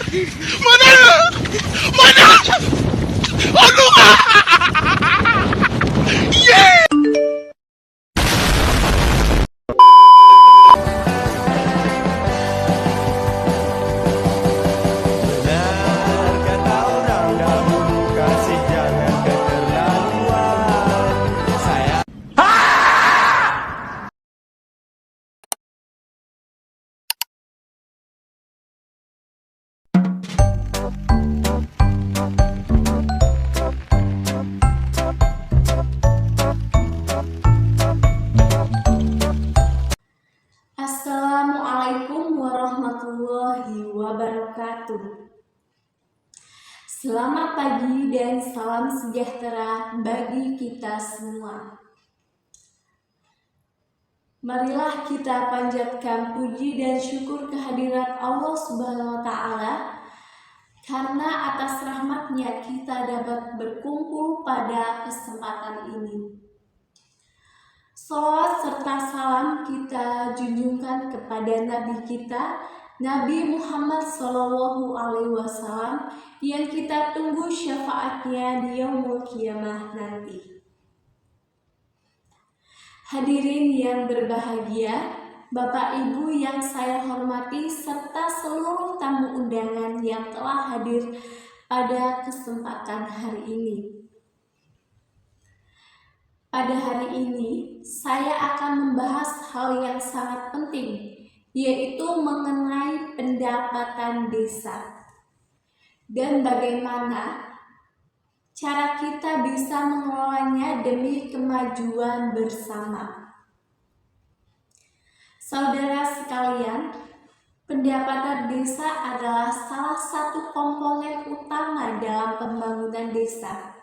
Mana? Mana? Ano ka? Yeah! Benar kata orang dahulu, kasih jangan keterlaluan. Saya Assalamualaikum warahmatullahi wabarakatuh. Selamat pagi dan salam sejahtera bagi kita semua. Marilah kita panjatkan puji dan syukur kehadirat Allah Subhanahu wa Ta'ala, karena atas rahmatnya kita dapat berkumpul pada kesempatan ini. Salawat serta salam kita junjungkan kepada Nabi kita, Nabi Muhammad SAW, yang kita tunggu syafaatnya di yaumul qiyamah nanti. Hadirin yang berbahagia, Bapak Ibu yang saya hormati, serta seluruh tamu undangan yang telah hadir pada kesempatan hari ini. Pada hari ini, saya akan membahas hal yang sangat penting, yaitu mengenai pendapatan desa dan bagaimana cara kita bisa mengelolanya demi kemajuan bersama. Saudara sekalian, pendapatan desa adalah salah satu komponen utama dalam pembangunan desa.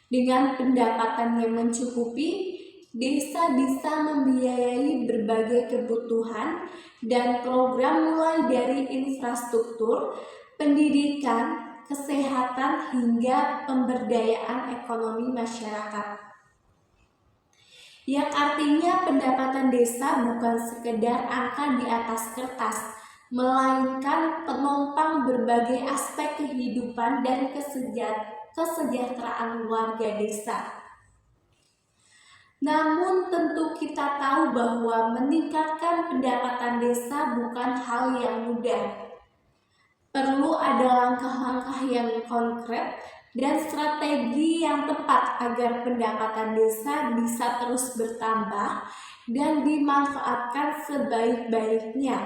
Dengan pendapatan yang mencukupi, desa bisa membiayai berbagai kebutuhan dan program mulai dari infrastruktur, pendidikan, kesehatan, hingga pemberdayaan ekonomi masyarakat. Yang artinya pendapatan desa bukan sekedar angka di atas kertas, melainkan penopang berbagai aspek kehidupan dan kesejahteraan warga desa. Namun tentu kita tahu bahwa meningkatkan pendapatan desa bukan hal yang mudah. Perlu ada langkah-langkah yang konkret dan strategi yang tepat agar pendapatan desa bisa terus bertambah dan dimanfaatkan sebaik-baiknya.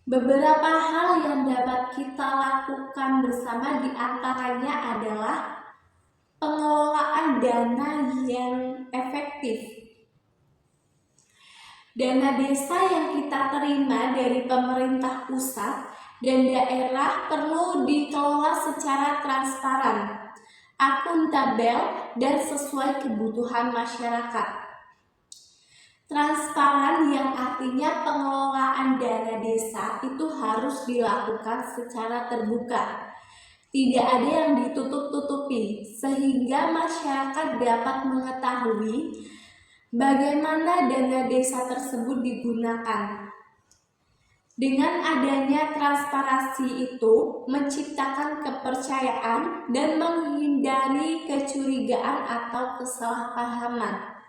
Beberapa hal yang dapat kita lakukan bersama diantaranya adalah pengelolaan dana yang efektif. Dana desa yang kita terima dari pemerintah pusat dan daerah perlu dikelola secara transparan, akuntabel, dan sesuai kebutuhan masyarakat. Transparan yang artinya pengelolaan dana desa itu harus dilakukan secara terbuka. Tidak ada yang ditutup-tutupi, sehingga masyarakat dapat mengetahui bagaimana dana desa tersebut digunakan. Dengan adanya transparansi itu menciptakan kepercayaan dan menghindari kecurigaan atau kesalahpahaman.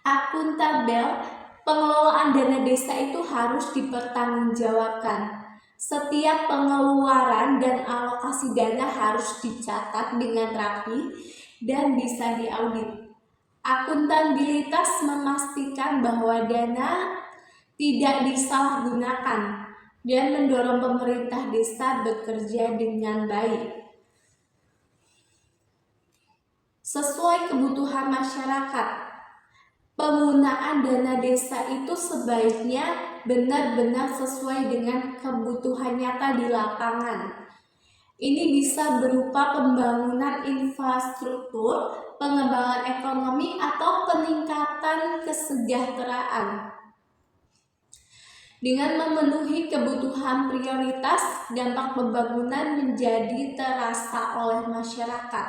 Akuntabel, pengelolaan dana desa itu harus dipertanggungjawabkan. Setiap pengeluaran dan alokasi dana harus dicatat dengan rapi dan bisa diaudit. Akuntabilitas memastikan bahwa dana tidak disalahgunakan dan mendorong pemerintah desa bekerja dengan baik sesuai kebutuhan masyarakat. Penggunaan dana desa itu sebaiknya benar-benar sesuai dengan kebutuhan nyata di lapangan. Ini bisa berupa pembangunan infrastruktur, pengembangan ekonomi, atau peningkatan kesejahteraan. Dengan memenuhi kebutuhan prioritas, dampak pembangunan menjadi terasa oleh masyarakat.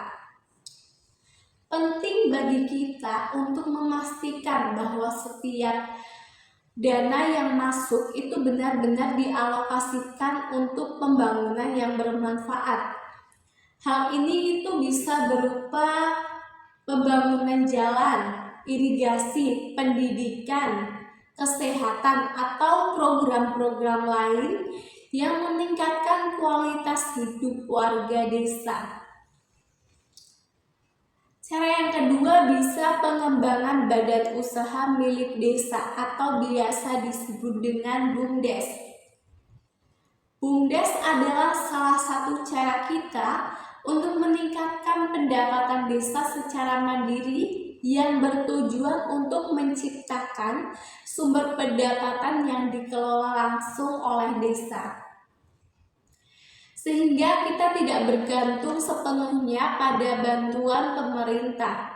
Penting bagi kita untuk memastikan bahwa setiap dana yang masuk itu benar-benar dialokasikan untuk pembangunan yang bermanfaat. Hal ini itu bisa berupa pembangunan jalan, irigasi, pendidikan, kesehatan, atau program-program lain yang meningkatkan kualitas hidup warga desa. Cara yang kedua bisa pengembangan badan usaha milik desa atau biasa disebut dengan BUMDes. BUMDes adalah salah satu cara kita untuk meningkatkan pendapatan desa secara mandiri yang bertujuan untuk menciptakan sumber pendapatan yang dikelola langsung oleh desa, sehingga kita tidak bergantung sepenuhnya pada bantuan pemerintah.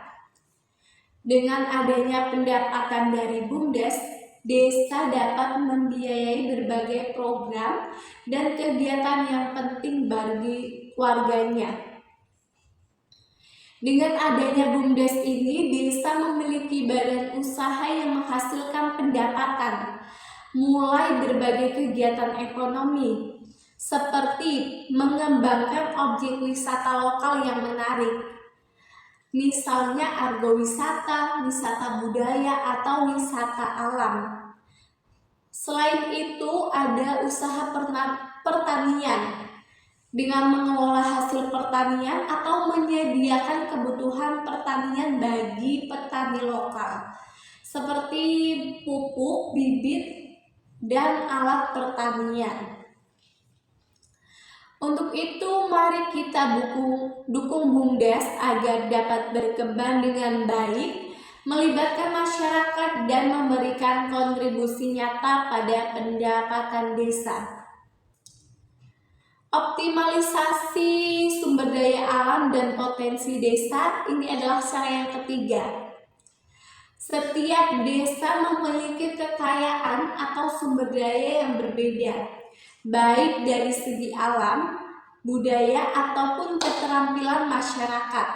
Dengan adanya pendapatan dari BUMDes, desa dapat membiayai berbagai program dan kegiatan yang penting bagi warganya. Dengan adanya BUMDes ini, desa memiliki badan usaha yang menghasilkan pendapatan, mulai berbagai kegiatan ekonomi, seperti mengembangkan objek wisata lokal yang menarik, misalnya argowisata, wisata budaya, atau wisata alam. Selain itu, ada usaha pertanian dengan mengelola hasil pertanian atau menyediakan kebutuhan pertanian bagi petani lokal, seperti pupuk, bibit, dan alat pertanian. Untuk itu, mari kita dukung BUMDes agar dapat berkembang dengan baik, melibatkan masyarakat, dan memberikan kontribusi nyata pada pendapatan desa. Optimalisasi sumber daya alam dan potensi desa ini adalah cara yang ketiga. Setiap desa memiliki kekayaan atau sumber daya yang berbeda, baik dari segi alam, budaya, ataupun keterampilan masyarakat.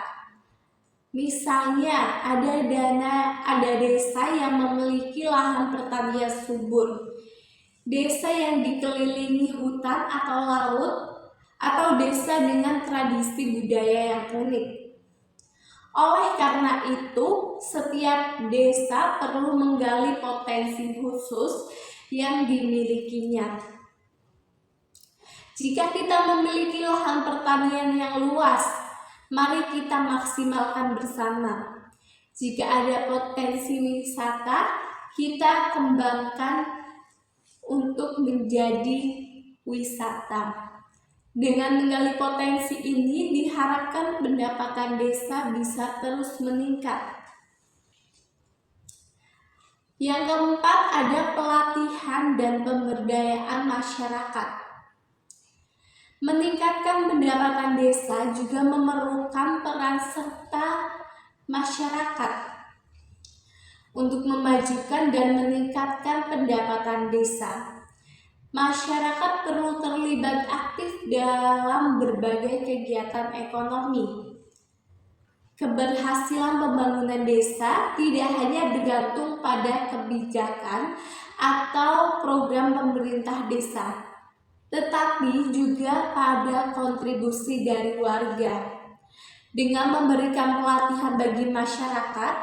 Misalnya, ada desa yang memiliki lahan pertanian subur, desa yang dikelilingi hutan atau laut, atau desa dengan tradisi budaya yang unik. Oleh karena itu, setiap desa perlu menggali potensi khusus yang dimilikinya. Jika kita memiliki lahan pertanian yang luas, mari kita maksimalkan bersama. Jika ada potensi wisata, kita kembangkan untuk menjadi wisata. Dengan menggali potensi ini, diharapkan pendapatan desa bisa terus meningkat. Yang keempat, ada pelatihan dan pemberdayaan masyarakat. Meningkatkan pendapatan desa juga memerlukan peran serta masyarakat untuk memajukan dan meningkatkan pendapatan desa. Masyarakat perlu terlibat aktif dalam berbagai kegiatan ekonomi. Keberhasilan pembangunan desa tidak hanya bergantung pada kebijakan atau program pemerintah desa, tetapi juga pada kontribusi dari warga. Dengan memberikan pelatihan bagi masyarakat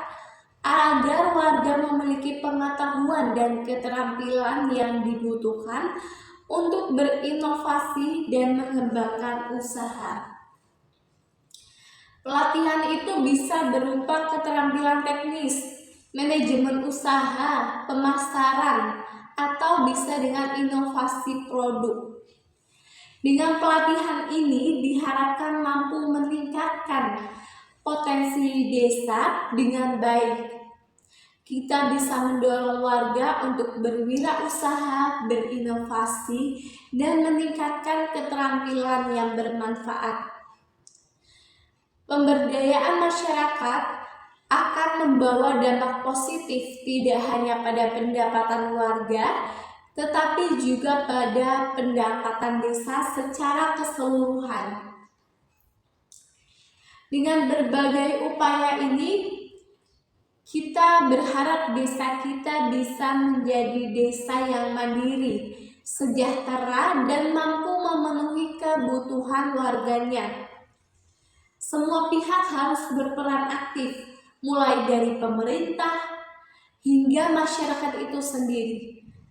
agar warga memiliki pengetahuan dan keterampilan yang dibutuhkan untuk berinovasi dan mengembangkan usaha. Pelatihan itu bisa berupa keterampilan teknis, manajemen usaha, pemasaran, atau bisa dengan inovasi produk. Dengan pelatihan ini diharapkan mampu meningkatkan potensi desa dengan baik. Kita bisa mendorong warga untuk berwirausaha, berinovasi, dan meningkatkan keterampilan yang bermanfaat. Pemberdayaan masyarakat akan membawa dampak positif tidak hanya pada pendapatan warga, tetapi juga pada pendapatan desa secara keseluruhan. Dengan berbagai upaya ini, Kita berharap desa kita bisa menjadi desa yang mandiri, sejahtera, dan mampu memenuhi kebutuhan warganya. Semua pihak harus berperan aktif, mulai dari pemerintah hingga masyarakat itu sendiri.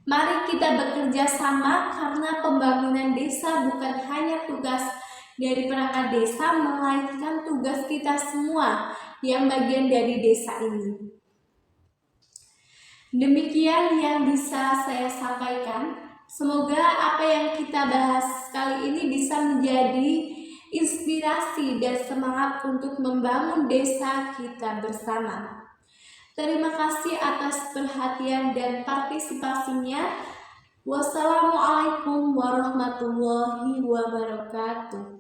Mari kita bekerja sama karena pembangunan desa bukan hanya tugas dari perangkat desa, melainkan tugas kita semua yang bagian dari desa ini. Demikian yang bisa saya sampaikan. Semoga apa yang kita bahas kali ini bisa menjadi inspirasi dan semangat untuk membangun desa kita bersama. Terima kasih atas perhatian dan partisipasinya. Wassalamualaikum warahmatullahi wabarakatuh.